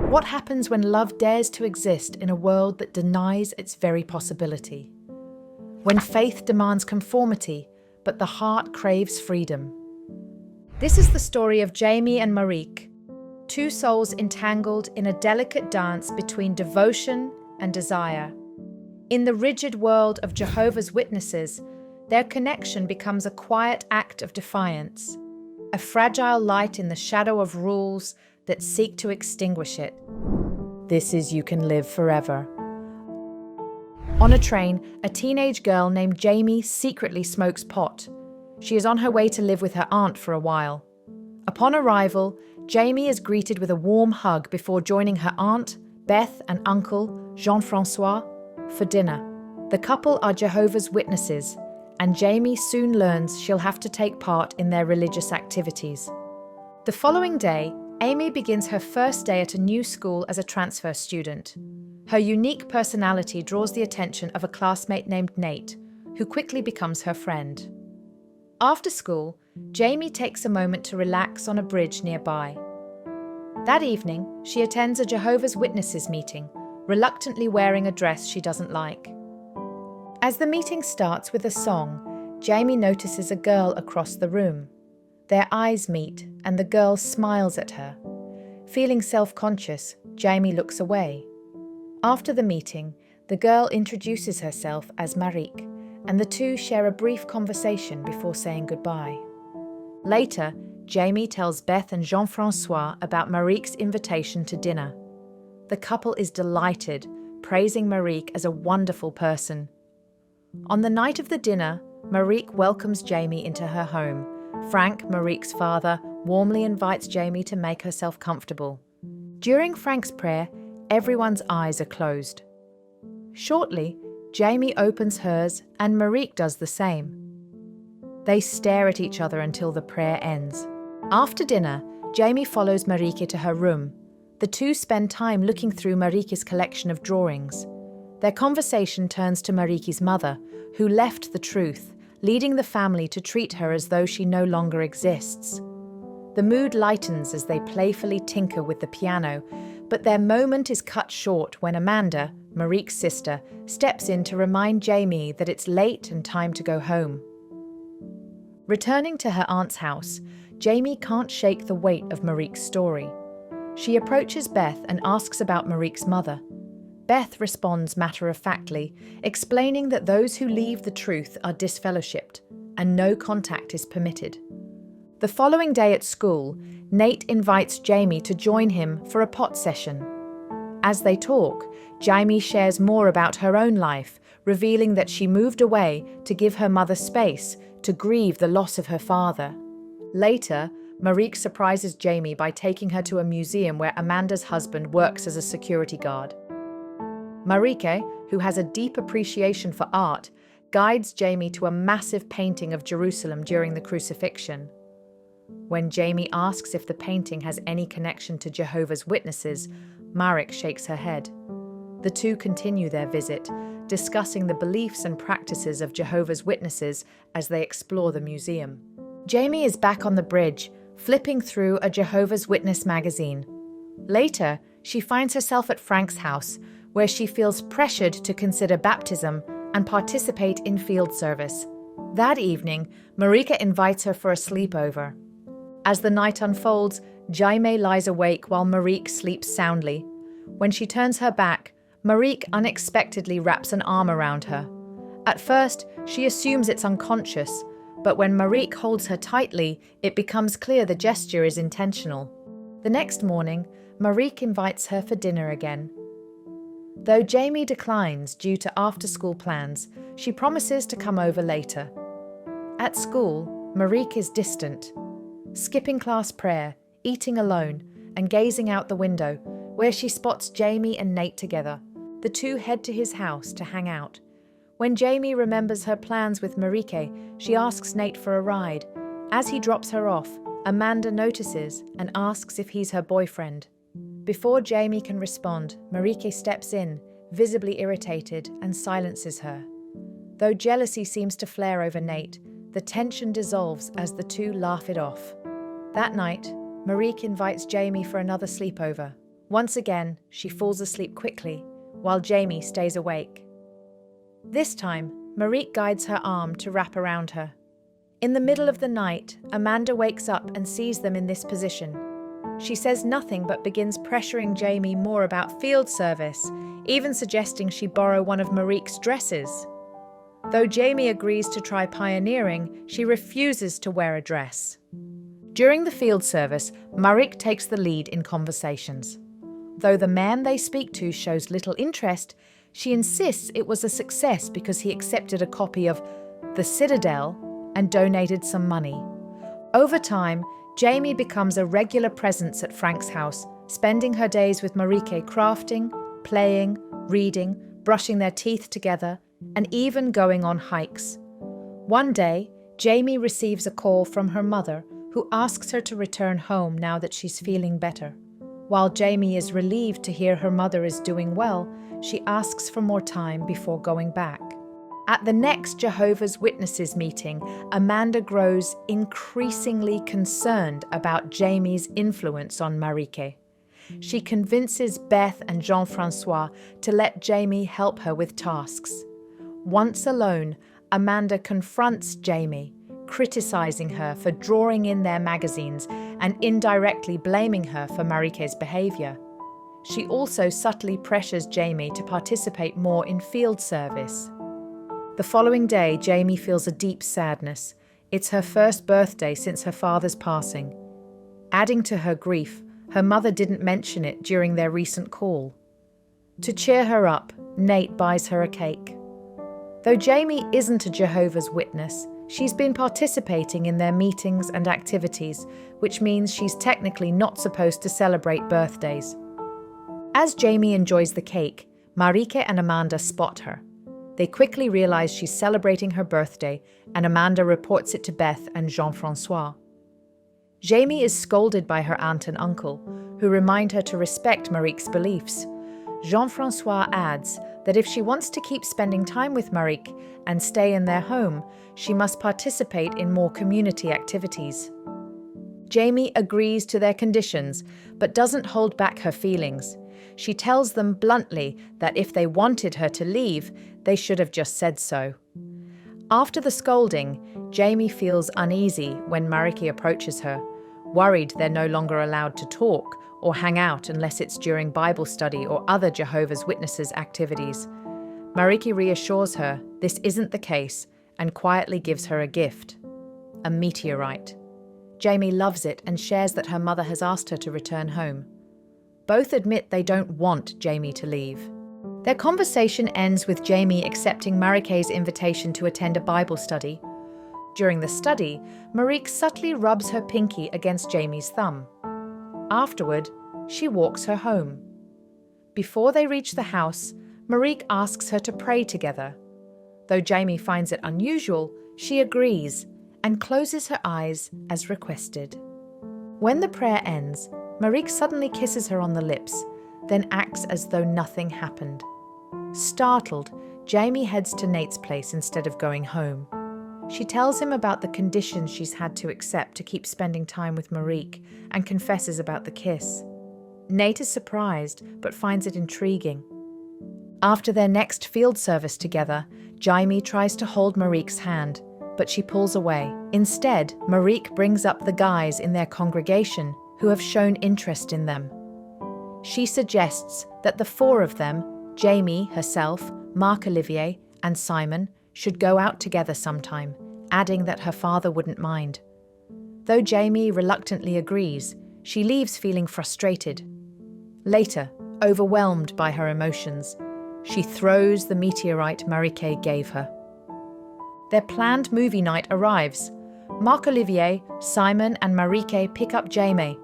What happens when love dares to exist in a world that denies its very possibility? When faith demands conformity, but the heart craves freedom? This is the story of Jaime and Marik, two souls entangled in a delicate dance between devotion and desire. In the rigid world of Jehovah's Witnesses, their connection becomes a quiet act of defiance, a fragile light in the shadow of rules that seek to extinguish it. This is You Can Live Forever. On a train, a teenage girl named Jaime secretly smokes pot. She is on her way to live with her aunt for a while. Upon arrival, Jaime is greeted with a warm hug before joining her aunt, Beth, and uncle, Jean-Francois, for dinner. The couple are Jehovah's Witnesses, and Jaime soon learns she'll have to take part in their religious activities. The following day, Amy begins her first day at a new school as a transfer student. Her unique personality draws the attention of a classmate named Nate, who quickly becomes her friend. After school, Jaime takes a moment to relax on a bridge nearby. That evening, she attends a Jehovah's Witnesses meeting, reluctantly wearing a dress she doesn't like. As the meeting starts with a song, Jaime notices a girl across the room. Their eyes meet, and the girl smiles at her. Feeling self-conscious, Jaime looks away. After the meeting, the girl introduces herself as Marik, and the two share a brief conversation before saying goodbye. Later, Jaime tells Beth and Jean-Francois about Marik's invitation to dinner. The couple is delighted, praising Marik as a wonderful person. On the night of the dinner, Marik welcomes Jaime into her home. Frank, Marik's father, warmly invites Jaime to make herself comfortable. During Frank's prayer, everyone's eyes are closed. Shortly, Jaime opens hers and Marik does the same. They stare at each other until the prayer ends. After dinner, Jaime follows Marik to her room. The two spend time looking through Marik's collection of drawings. Their conversation turns to Marik's mother, who left the truth, leading the family to treat her as though she no longer exists. The mood lightens as they playfully tinker with the piano, but their moment is cut short when Amanda, Marik's sister, steps in to remind Jaime that it's late and time to go home. Returning to her aunt's house, Jaime can't shake the weight of Marik's story. She approaches Beth and asks about Marik's mother. Beth responds matter-of-factly, explaining that those who leave the truth are disfellowshipped, and no contact is permitted. The following day at school, Nate invites Jaime to join him for a pot session. As they talk, Jaime shares more about her own life, revealing that she moved away to give her mother space to grieve the loss of her father. Later, Marik surprises Jaime by taking her to a museum where Amanda's husband works as a security guard. Marike, who has a deep appreciation for art, guides Jaime to a massive painting of Jerusalem during the crucifixion. When Jaime asks if the painting has any connection to Jehovah's Witnesses, Marik shakes her head. The two continue their visit, discussing the beliefs and practices of Jehovah's Witnesses as they explore the museum. Jaime is back on the bridge, flipping through a Jehovah's Witness magazine. Later, she finds herself at Frank's house, where she feels pressured to consider baptism and participate in field service. That evening, Marika invites her for a sleepover. As the night unfolds, Jaime lies awake while Marik sleeps soundly. When she turns her back, Marik unexpectedly wraps an arm around her. At first, she assumes it's unconscious, but when Marik holds her tightly, it becomes clear the gesture is intentional. The next morning, Marik invites her for dinner again. Though Jaime declines due to after-school plans, she promises to come over later. At school, Marik is distant, skipping class prayer, eating alone, and gazing out the window, where she spots Jaime and Nate together. The two head to his house to hang out. When Jaime remembers her plans with Marike, she asks Nate for a ride. As he drops her off, Amanda notices and asks if he's her boyfriend. Before Jaime can respond, Marike steps in, visibly irritated, and silences her. Though jealousy seems to flare over Nate, the tension dissolves as the two 2 laugh it off. That night, Marik invites Jaime for another sleepover. When Jaime arrives, Once again, she falls asleep quickly, while Jaime stays awake. This time, Marik guides her arm to wrap around her. In the middle of the night, Amanda wakes up and sees them in this position. She says nothing but begins pressuring Jaime more about field service, even suggesting she borrow one of Marik's dresses. Though Jaime agrees to try pioneering, she refuses to wear a dress. During the field service, Marik takes the lead in conversations. Though the man they speak to shows little interest, she insists it was a success because he accepted a copy of The Citadel and donated some money. Over time, Jaime becomes a regular presence at Frank's house, spending her days with Marike crafting, playing, reading, brushing their teeth together, and even going on hikes. One day, Jaime receives a call from her mother, who asks her to return home now that she's feeling better. While Jaime is relieved to hear her mother is doing well, she asks for more time before going back. At the next Jehovah's Witnesses meeting, Amanda grows increasingly concerned about Jaime's influence on Marike. She convinces Beth and Jean-Francois to let Jaime help her with tasks. Once alone, Amanda confronts Jaime, criticizing her for drawing in their magazines and indirectly blaming her for Marike's behavior. She also subtly pressures Jaime to participate more in field service. The following day, Jaime feels a deep sadness. It's her first birthday since her father's passing. Adding to her grief, her mother didn't mention it during their recent call. To cheer her up, Nate buys her a cake. Though Jaime isn't a Jehovah's Witness, she's been participating in their meetings and activities, which means she's technically not supposed to celebrate birthdays. As Jaime enjoys the cake, Marike and Amanda spot her. They quickly realize she's celebrating her birthday, and Amanda reports it to Beth and Jean-Francois. Jaime is scolded by her aunt and uncle, who remind her to respect Marik's beliefs. Jean-Francois adds that if she wants to keep spending time with Marik and stay in their home, she must participate in more community activities. Jaime agrees to their conditions, but doesn't hold back her feelings. She tells them bluntly that if they wanted her to leave, they should have just said so. After the scolding, Jaime feels uneasy when Marike approaches her, worried they're no longer allowed to talk or hang out unless it's during Bible study or other Jehovah's Witnesses activities. Marike reassures her this isn't the case and quietly gives her a gift, a meteorite. Jaime loves it and shares that her mother has asked her to return home. Both admit they don't want Jaime to leave. Their conversation ends with Jaime accepting Marike's invitation to attend a Bible study. During the study, Marik subtly rubs her pinky against Jaime's thumb. Afterward, she walks her home. Before they reach the house, Marik asks her to pray together. Though Jaime finds it unusual, she agrees and closes her eyes as requested. When the prayer ends, Marik suddenly kisses her on the lips, then acts as though nothing happened. Startled, Jaime heads to Nate's place instead of going home. She tells him about the conditions she's had to accept to keep spending time with Marik and confesses about the kiss. Nate is surprised, but finds it intriguing. After their next field service together, Jaime tries to hold Marik's hand, but she pulls away. Instead, Marik brings up the guys in their congregation who have shown interest in them. She suggests that the four of them, Jaime, herself, Marc-Olivier, and Simon, should go out together sometime, adding that her father wouldn't mind. Though Jaime reluctantly agrees, she leaves feeling frustrated. Later, overwhelmed by her emotions, she throws the meteorite Marike gave her. Their planned movie night arrives. Marc-Olivier, Simon, and Marike pick up Jaime.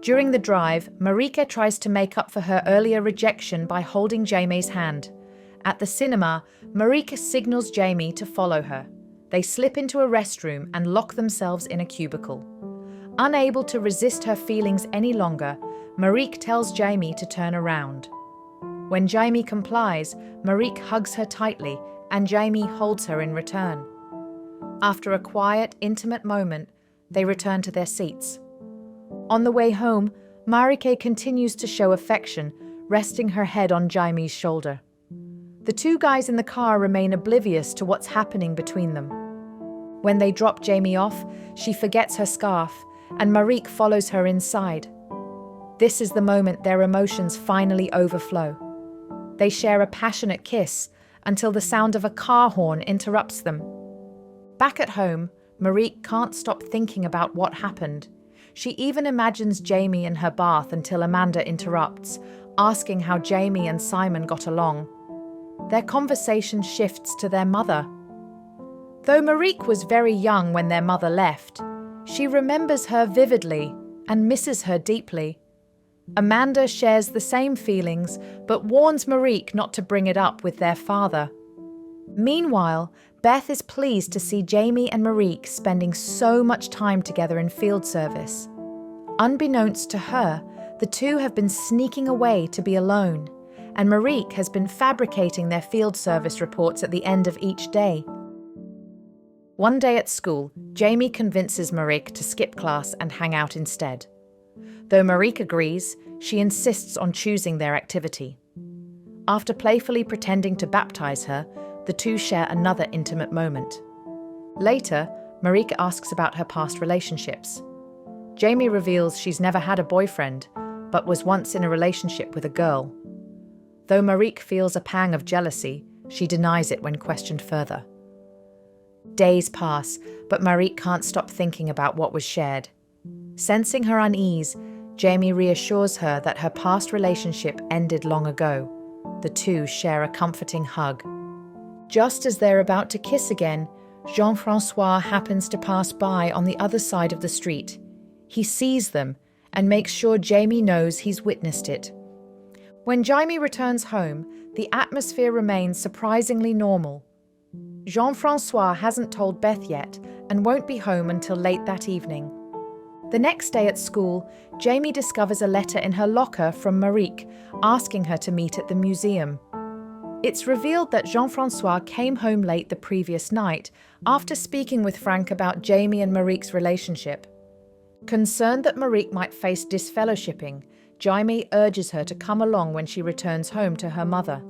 During the drive, Marike tries to make up for her earlier rejection by holding Jaime's hand. At the cinema, Marike signals Jaime to follow her. They slip into a restroom and lock themselves in a cubicle. Unable to resist her feelings any longer, Marik tells Jaime to turn around. When Jaime complies, Marik hugs her tightly and Jaime holds her in return. After a quiet, intimate moment, they return to their seats. On the way home, Marik continues to show affection, resting her head on Jaime's shoulder. The two guys in the car remain oblivious to what's happening between them. When they drop Jaime off, she forgets her scarf, and Marik follows her inside. This is the moment their emotions finally overflow. They share a passionate kiss until the sound of a car horn interrupts them. Back at home, Marik can't stop thinking about what happened. She even imagines Jaime in her bath until Amanda interrupts, asking how Jaime and Simon got along. Their conversation shifts to their mother. Though Marik was very young when their mother left, she remembers her vividly and misses her deeply. Amanda shares the same feelings, but warns Marik not to bring it up with their father. Meanwhile, Beth is pleased to see Jaime and Marik spending so much time together in field service. Unbeknownst to her, the two have been sneaking away to be alone, and Marik has been fabricating their field service reports at the end of each day. One day at school, Jaime convinces Marik to skip class and hang out instead. Though Marik agrees, she insists on choosing their activity. After playfully pretending to baptize her, the two share another intimate moment. Later, Marik asks about her past relationships. Jaime reveals she's never had a boyfriend, but was once in a relationship with a girl. Though Marik feels a pang of jealousy, she denies it when questioned further. Days pass, but Marik can't stop thinking about what was shared. Sensing her unease, Jaime reassures her that her past relationship ended long ago. The two share a comforting hug. Just as they're about to kiss again, Jean-Francois happens to pass by on the other side of the street. He sees them and makes sure Jaime knows he's witnessed it. When Jaime returns home, the atmosphere remains surprisingly normal. Jean-Francois hasn't told Beth yet and won't be home until late that evening. The next day at school, Jaime discovers a letter in her locker from Marik, asking her to meet at the museum. It's revealed that Jean-Francois came home late the previous night after speaking with Frank about Jaime and Marik's relationship. Concerned that Marik might face disfellowshipping, Jaime urges her to come along when she returns home to her mother.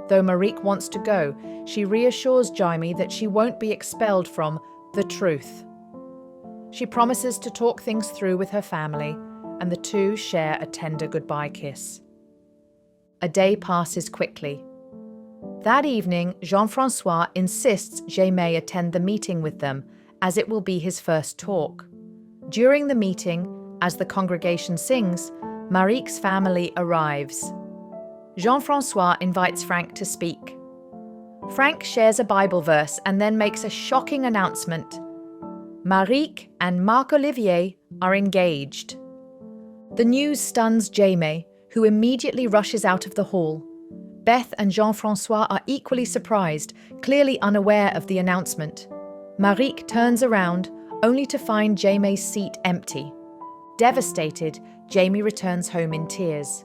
Though Marik wants to go, she reassures Jaime that she won't be expelled from the truth. She promises to talk things through with her family, and the two share a tender goodbye kiss. A day passes quickly. That evening, Jean-Francois insists Jaime attend the meeting with them, as it will be his first talk. During the meeting, as the congregation sings, Marik's family arrives. Jean-Francois invites Frank to speak. Frank shares a Bible verse and then makes a shocking announcement. Marik and Marc-Olivier are engaged. The news stuns Jaime, who immediately rushes out of the hall. Beth and Jean-Francois are equally surprised, clearly unaware of the announcement. Marik turns around, only to find Jaime's seat empty. Devastated, Jaime returns home in tears.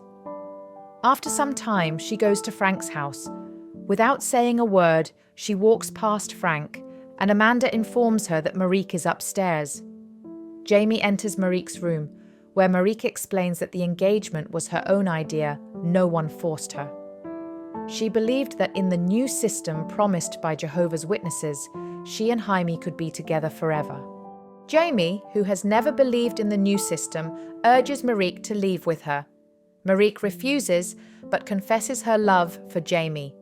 After some time, she goes to Frank's house. Without saying a word, she walks past Frank, and Amanda informs her that Marik is upstairs. Jaime enters Marik's room, where Marik explains that the engagement was her own idea, no one forced her. She believed that in the new system promised by Jehovah's Witnesses, she and Jaime could be together forever. Jaime, who has never believed in the new system, urges Marik to leave with her. Marik refuses, but confesses her love for Jaime.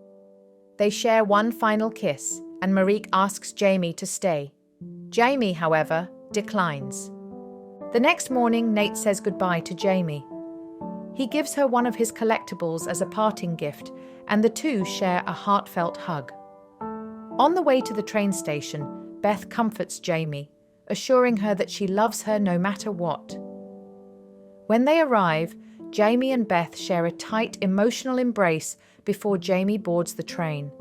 They share one final kiss, and Marik asks Jaime to stay. Jaime, however, declines. The next morning, Nate says goodbye to Jaime. He gives her one of his collectibles as a parting gift, and the two share a heartfelt hug. On the way to the train station, Beth comforts Jaime, assuring her that she loves her no matter what. When they arrive, Jaime and Beth share a tight emotional embrace before Jaime boards the train.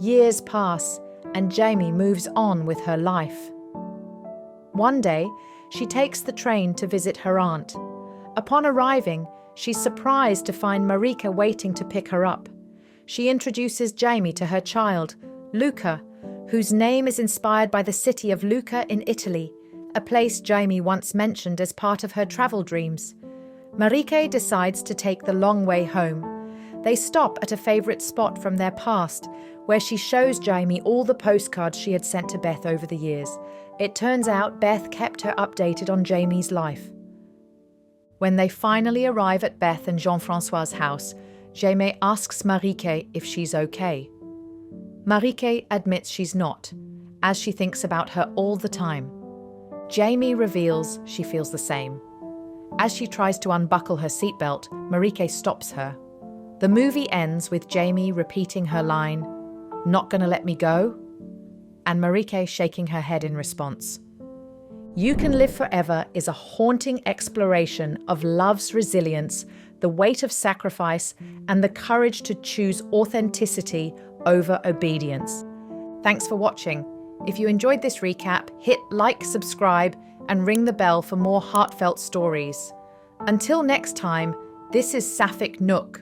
Years pass, and Jaime moves on with her life. One day, she takes the train to visit her aunt. Upon arriving, she's surprised to find Marika waiting to pick her up. She introduces Jaime to her child, Luca, whose name is inspired by the city of Lucca in Italy, a place Jaime once mentioned as part of her travel dreams. Marik decides to take the long way home. They stop at a favourite spot from their past, where she shows Jaime all the postcards she had sent to Beth over the years. It turns out Beth kept her updated on Jaime's life. When they finally arrive at Beth and Jean-François's house, Jaime asks Marik if she's okay. Marik admits she's not, as she thinks about her all the time. Jaime reveals she feels the same. As she tries to unbuckle her seatbelt, Marik stops her. The movie ends with Jaime repeating her line, "Not gonna let me go?" and Marik shaking her head in response. You Can Live Forever is a haunting exploration of love's resilience, the weight of sacrifice, and the courage to choose authenticity over obedience. Thanks for watching. If you enjoyed this recap, hit like, subscribe, and ring the bell for more heartfelt stories. Until next time, this is Sapphic Nook.